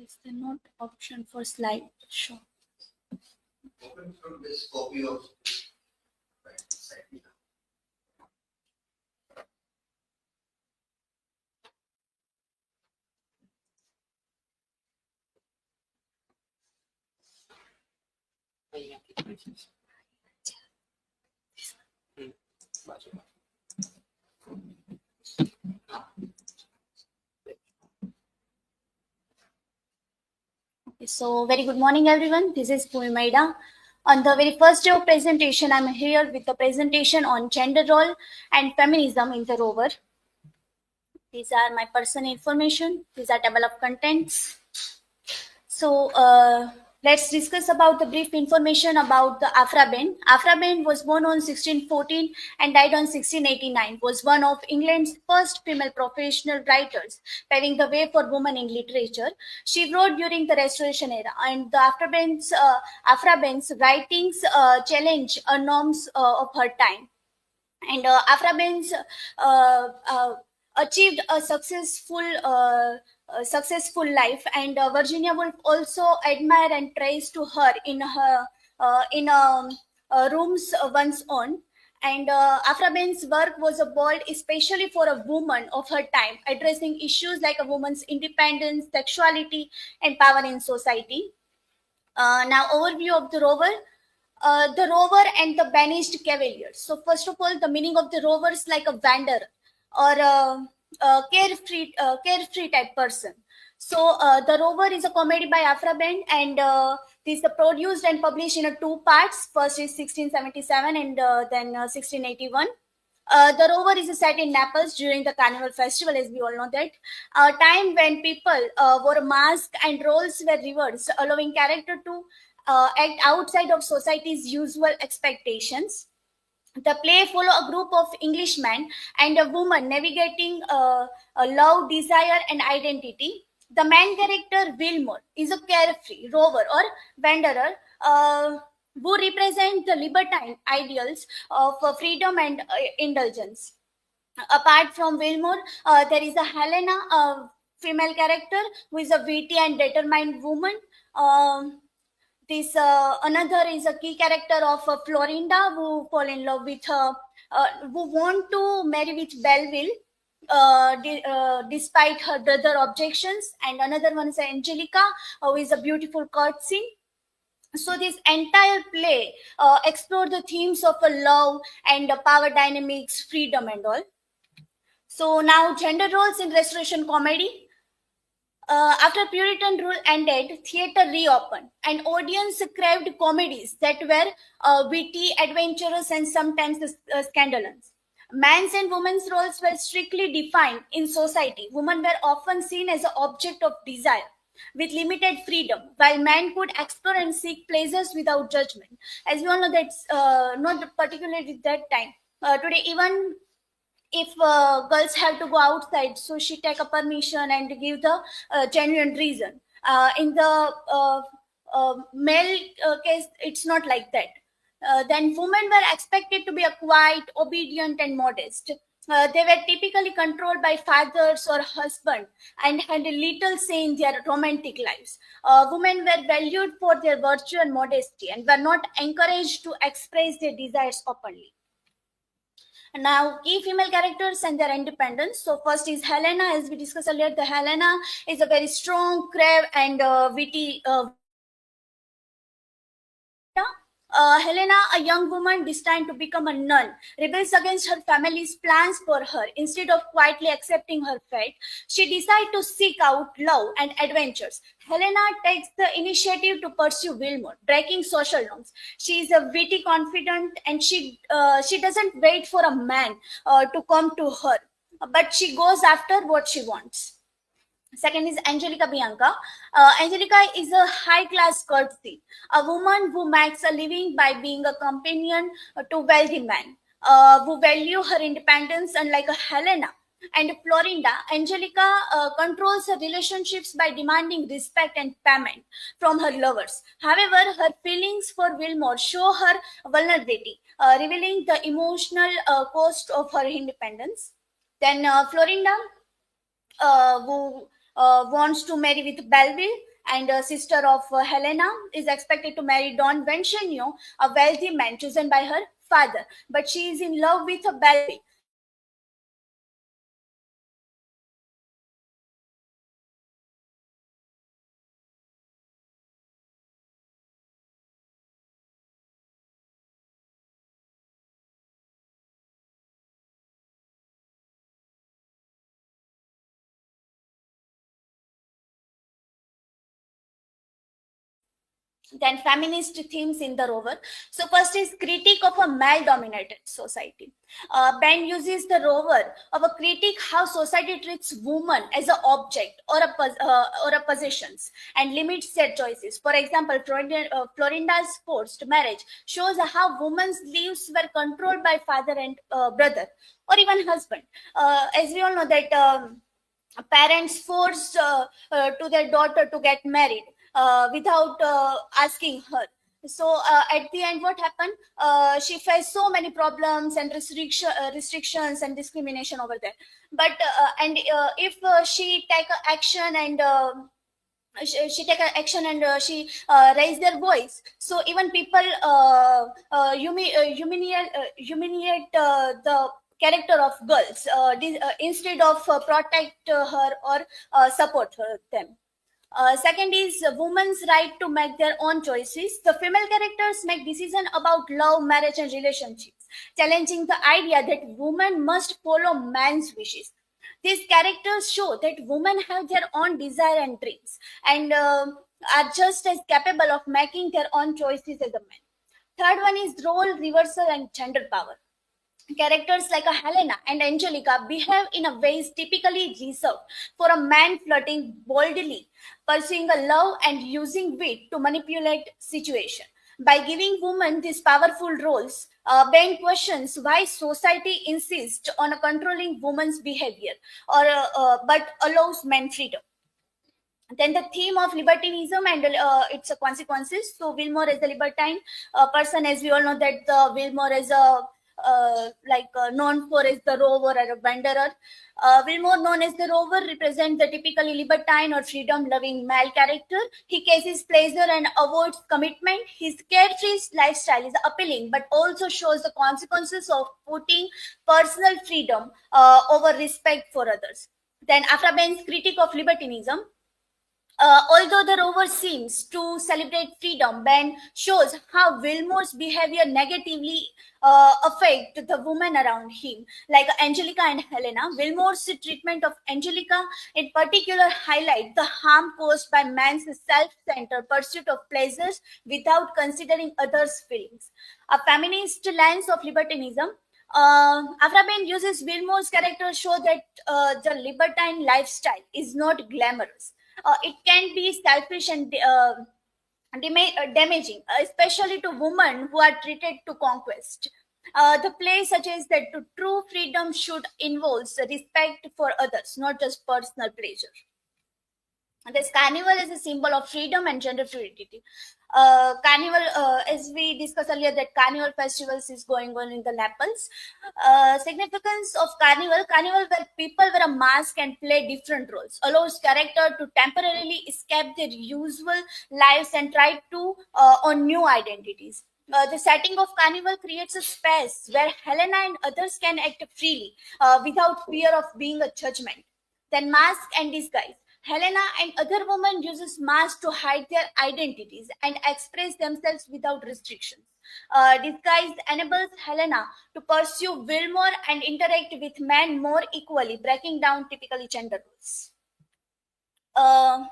is there not option for slide show? Open from this copy of So, very good morning, everyone. This is Pumimaida. On the very first day of presentation, I'm here with the presentation on gender role and feminism in the rover. These are my personal information. These are table of contents. So, let's discuss about the brief information about the Afra Ben. Afra Ben was born on 1614 and died on 1689. Was one of England's first female professional writers, paving the way for women in literature. She wrote during the Restoration era, and the Afra Ben's writings challenge norms of her time. And Afra Benz achieved a successful life, and Virginia Woolf also admire and praise to her in her rooms once on. And Afra Ben's work was a bold, especially for a woman of her time, addressing issues like a woman's independence, sexuality, and power in society. Now, overview of the rover. The rover and the banished cavalier. So, first of all, the meaning of the rover is like a wanderer or carefree type person. So, the rover is a comedy by Afra Ben, and this is produced and published in two parts. First is 1677 and then 1681. The rover is set in Naples during the Carnival Festival, as we all know that. A time when people wore masks and roles were reversed, allowing character to act outside of society's usual expectations. The play follow a group of Englishmen and a woman navigating a love, desire, and identity. The main character, Wilmore, is a carefree rover or wanderer who represent the libertine ideals of freedom and indulgence. Apart from Wilmore, there is a Helena, a female character who is a witty and determined woman. This Another is a key character of Florinda, who fall in love with who want to marry with Belleville, despite her brother objections. And another one is Angelica, who is a beautiful courtesy. So this entire play explore the themes of love and power dynamics, freedom, and all. So now, gender roles in Restoration comedy. After Puritan rule ended, theatre reopened, and audience craved comedies that were witty, adventurous, and sometimes scandalous. Men's and women's roles were strictly defined in society. Women were often seen as an object of desire with limited freedom, while men could explore and seek pleasures without judgment. As we all know, that's not particularly that time. Today, even if girls have to go outside, so she take a permission and give the genuine reason. In the male case, it's not like that. Then women were expected to be a quiet, obedient, and modest. They were typically controlled by fathers or husband and had little say in their romantic lives. Women were valued for their virtue and modesty and were not encouraged to express their desires openly. Now, key female characters and their independence. So, first is Helena. As we discussed earlier, the Helena is a very strong, brave, and witty. Helena, a young woman destined to become a nun, rebels against her family's plans for her. Instead of quietly accepting her fate, she decides to seek out love and adventures. Helena takes the initiative to pursue Wilmore, breaking social norms. She is a witty, confident, and she doesn't wait for a man to come to her, but she goes after what she wants. Second is Angelica Bianca. Angelica is a high class courtesy, a woman who makes a living by being a companion to wealthy men who value her independence, unlike a Helena. And Florinda, Angelica controls her relationships by demanding respect and payment from her lovers. However, her feelings for Wilmore show her vulnerability, revealing the emotional cost of her independence. Then Florinda, who wants to marry with Belleville, and sister of Helena, is expected to marry Don Ventionio, a wealthy man chosen by her father. But she is in love with a Belfi. Then feminist themes in the rover. So first is critique of a male-dominated society. Ben uses the rover of a critique how society treats women as an object or a possessions and limits their choices. For example, Florinda's forced marriage shows how women's lives were controlled by father and brother or even husband. As we all know that. Parents forced to their daughter to get married without asking her. So at the end, what happened? She faced so many problems and restrictions and discrimination over there. But and if she take a action and she take a action and she raise their voice, so even people humiliate the character of girls instead of protect her or support them. Second is women's right to make their own choices. The female characters make decisions about love, marriage, and relationships, challenging the idea that women must follow man's wishes. These characters show that women have their own desire and dreams and are just as capable of making their own choices as a man. Third one is role reversal and gender power. Characters like a Helena and Angelica behave in a ways typically reserved for a man flirting boldly, pursuing a love and using wit to manipulate situation. By giving women these powerful roles, Ben questions why society insists on controlling women's behavior or but allows men freedom. Then the theme of libertinism and its consequences. So Wilmore is the libertine person, as we all know that Wilmore is a known for is the rover or a wanderer. Wilmore, known as the rover, represents the typically libertine or freedom-loving male character. He chases pleasure and avoids commitment. His carefree lifestyle is appealing, but also shows the consequences of putting personal freedom over respect for others. Then, after Ben's critique of libertinism, although the rover seems to celebrate freedom, Ben shows how Wilmore's behavior negatively affect the women around him, like Angelica and Helena. Wilmore's treatment of Angelica, in particular, highlight the harm caused by man's self-centered pursuit of pleasures without considering others' feelings. A feminist lens of libertinism. Afra Ben uses Wilmore's character show that the libertine lifestyle is not glamorous. It can be selfish and damaging, especially to women who are treated to conquest. The play suggests that true freedom should involve respect for others, not just personal pleasure. This carnival is a symbol of freedom and gender fluidity. Carnival, as we discussed earlier, that carnival festivals is going on in the Naples. Significance of carnival where people wear a mask and play different roles, allows character to temporarily escape their usual lives and try to on new identities. The setting of carnival creates a space where Helena and others can act freely without fear of being a judgment. Then mask and disguise. Helena and other women uses masks to hide their identities and express themselves without restrictions. Disguise enables Helena to pursue Wilmore and interact with men more equally, breaking down typically gender roles. Uh,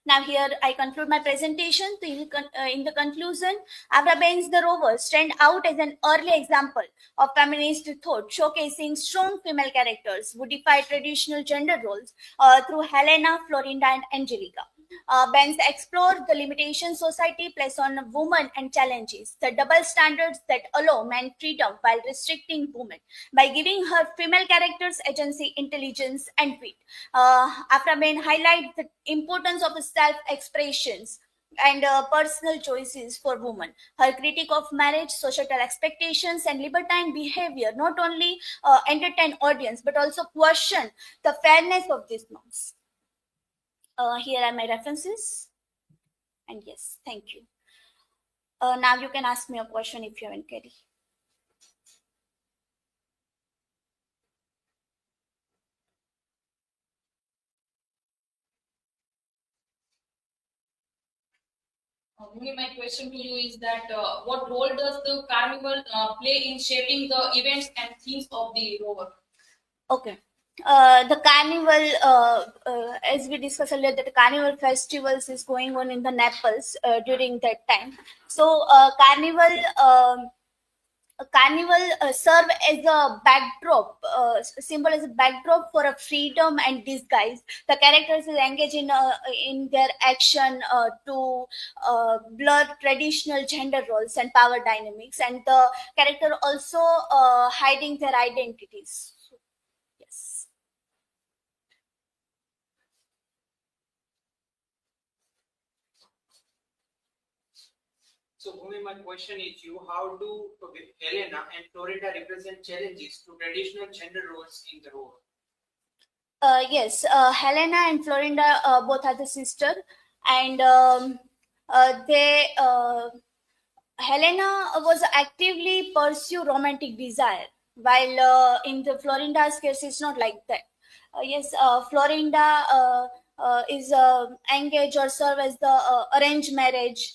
Now here I conclude my presentation. So in the conclusion, Avra Baines the Rover stand out as an early example of feminist thought, showcasing strong female characters who defy traditional gender roles through Helena, Florinda, and Angelica. Baines explored the limitations society places on women and challenges the double standards that allow men freedom while restricting women by giving her female characters agency, intelligence, and wit. Afra Bain highlights the importance of self-expressions and personal choices for women. Her critique of marriage, societal expectations, and libertine behavior not only entertain audience but also question the fairness of these norms. Here are my references. And yes, thank you. Now you can ask me a question if you haven't, Kelly. Bhumi, my question to you is that what role does the carnival play in shaping the events and themes of the rover? Okay. The carnival, as we discussed earlier, that the carnival festivals is going on in the Naples during that time. So, a carnival serve as a backdrop, symbol as a backdrop for a freedom and disguise. The characters is engaged in their action to blur traditional gender roles and power dynamics, and the character also hiding their identities. So, yes. So, Bhumi, my question is you, how do Helena and Florida represent challenges to traditional gender roles in the role? Yes, Helena and Florinda both are the sister, and they Helena was actively pursue romantic desire, while in the Florinda's case, it's not like that. Yes, Florinda is engaged or serve as the arranged marriage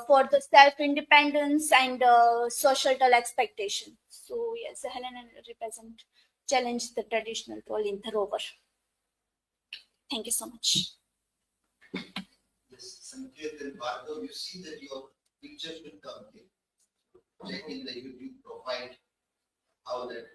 for the self independence and societal expectation. So yes, Helena represent challenge the traditional role in the rover. Thank you so much. Yes, Sanket and Bhargav, you see that your picture should come here. Check in the YouTube profile how that